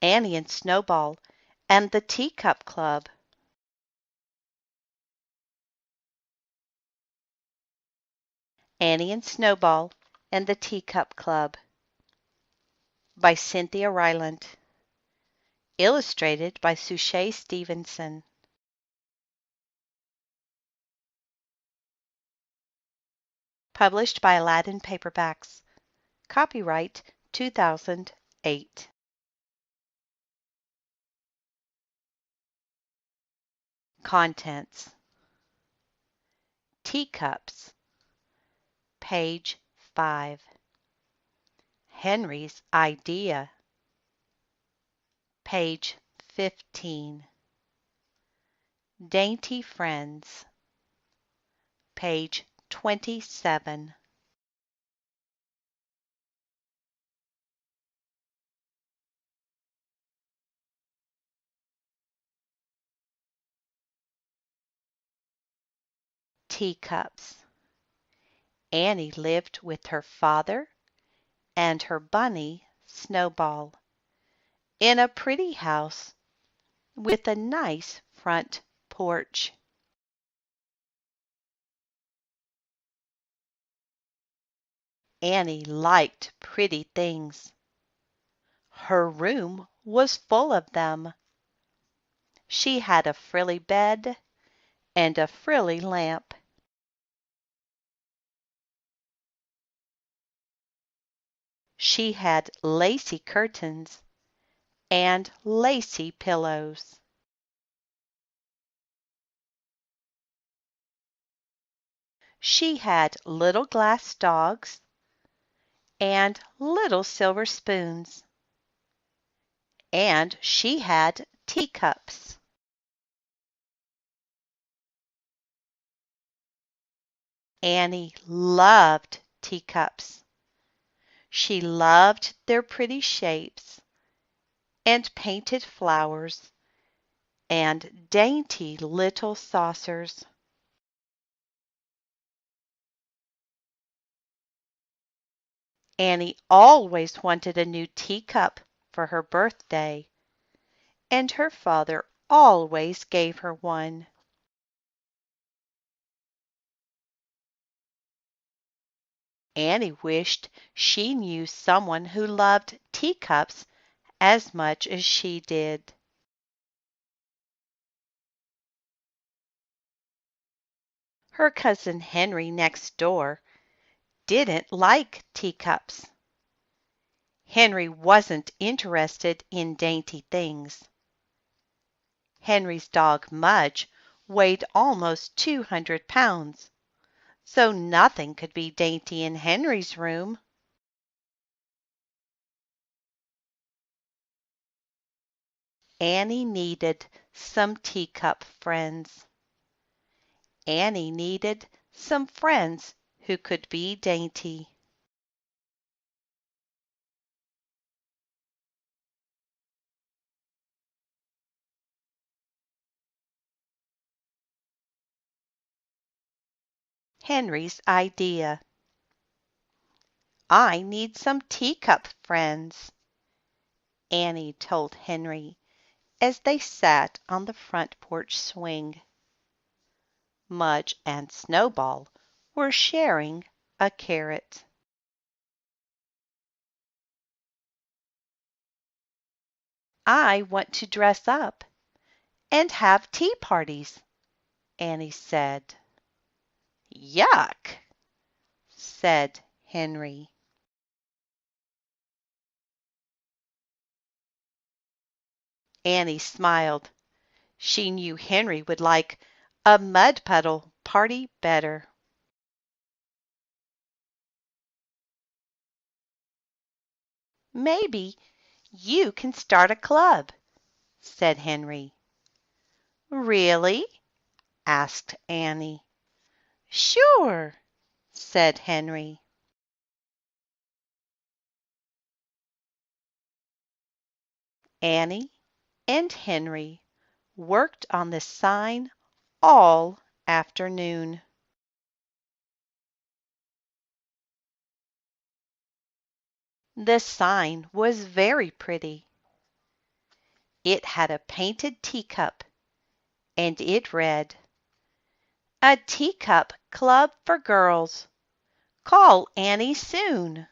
Annie and Snowball and the Teacup Club. Annie and Snowball and the Teacup Club by Cynthia Rylant. Illustrated by Sucie Stevenson. Published by Aladdin Paperbacks. Copyright 2008. Contents. Teacups. Page 5. Henry's idea. Page 15. Dainty friends. Page 27. Teacups. Annie lived with her father and her bunny, Snowball, in a pretty house with a nice front porch. Annie liked pretty things. Her room was full of them. She had a frilly bed and a frilly lamp. She had lacy curtains and lacy pillows. She had little glass dogs and little silver spoons. And she had teacups. Annie loved teacups. She loved their pretty shapes and painted flowers and dainty little saucers. Annie always wanted a new teacup for her birthday, and her father always gave her one. Annie wished she knew someone who loved teacups as much as she did. Her cousin Henry next door didn't like teacups. Henry wasn't interested in dainty things. Henry's dog Mudge weighed almost 200 pounds, so nothing could be dainty in Henry's room. Annie needed some teacup friends. Annie needed some friends who could be dainty. Henry's idea. I need some teacup friends, Annie told Henry as they sat on the front porch swing. Mudge and Snowball were sharing a carrot. I want to dress up and have tea parties, Annie said. Yuck, said Henry. Annie smiled. She knew Henry would like a mud puddle party better. Maybe you can start a club, said Henry. Really? asked Annie. Sure, said Henry. Annie and Henry worked on the sign all afternoon. The sign was very pretty. It had a painted teacup, and it read, "A Teacup Club for Girls. Call Annie soon."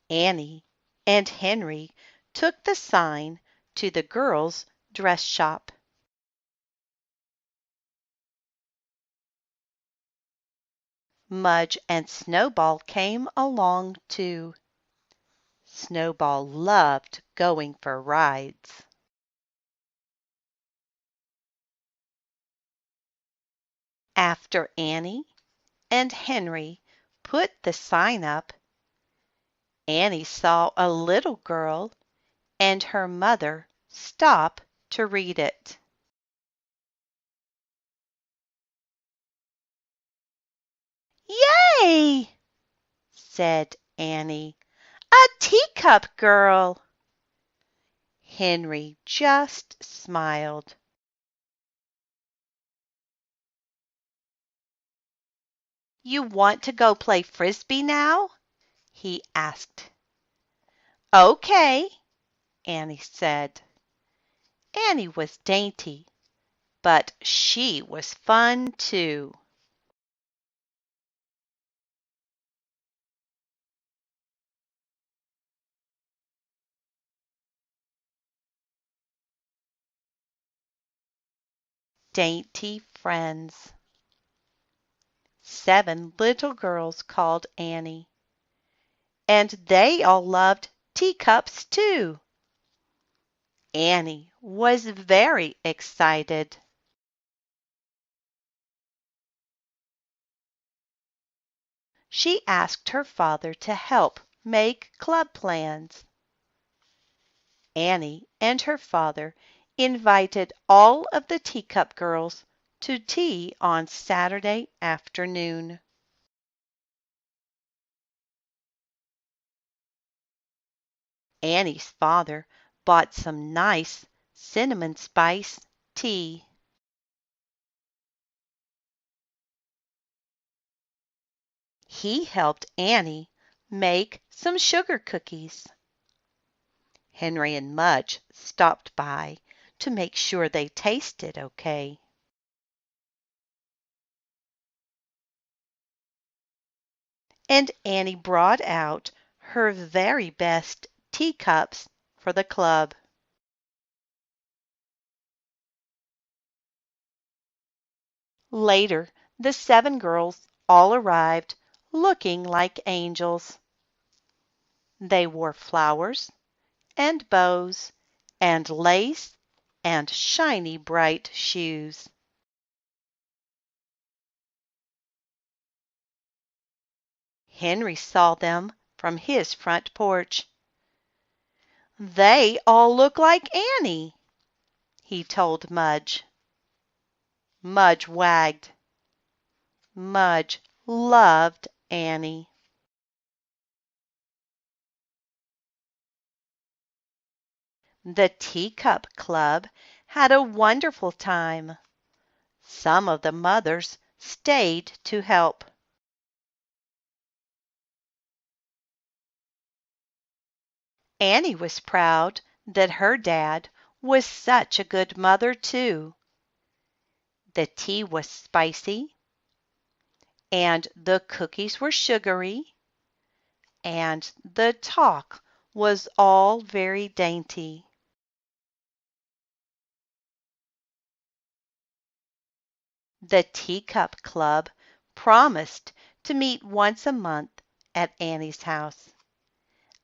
Annie and Henry took the sign to the girls' dress shop. Mudge and Snowball came along too. Snowball loved going for rides. After Annie and Henry put the sign up, Annie saw a little girl and her mother stop to read it. "Yay!" said Annie. "A teacup girl!" Henry just smiled. "You want to go play frisbee now?" he asked. "Okay," Annie said. Annie was dainty, but she was fun too. Dainty friends. 7 little girls called Annie, and they all loved teacups too. Annie was very excited. She asked her father to help make club plans. Annie and her father invited all of the Teacup girls to tea on Saturday afternoon. Annie's father bought some nice cinnamon spice tea. He helped Annie make some sugar cookies. Henry and Mudge stopped by to make sure they tasted okay. And Annie brought out her very best teacups for the club. Later, the 7 girls all arrived looking like angels. They wore flowers and bows and lace and shiny bright shoes. Henry saw them from his front porch. "They all look like Annie," he told Mudge. Mudge wagged. Mudge loved Annie. The Teacup Club had a wonderful time. Some of the mothers stayed to help. Annie was proud that her dad was such a good mother, too. The tea was spicy, and the cookies were sugary, and the talk was all very dainty. The Teacup Club promised to meet once a month at Annie's house.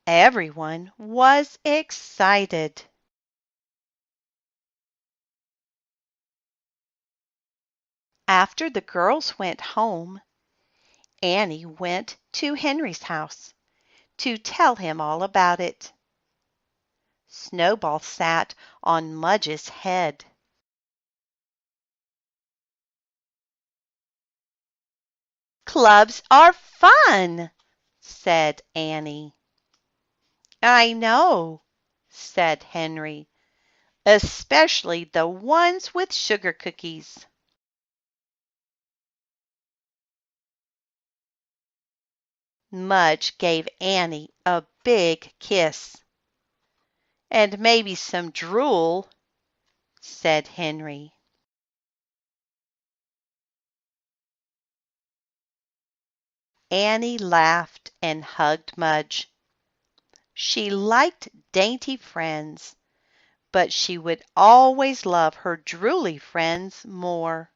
Everyone was excited. After the girls went home, Annie went to Henry's house to tell him all about it. Snowball sat on Mudge's head. "Clubs are fun," said Annie. "I know," said Henry, "especially the ones with sugar cookies." Mudge gave Annie a big kiss. "And maybe some drool," said Henry. Annie laughed and hugged Mudge. She liked dainty friends, but she would always love her drooly friends more.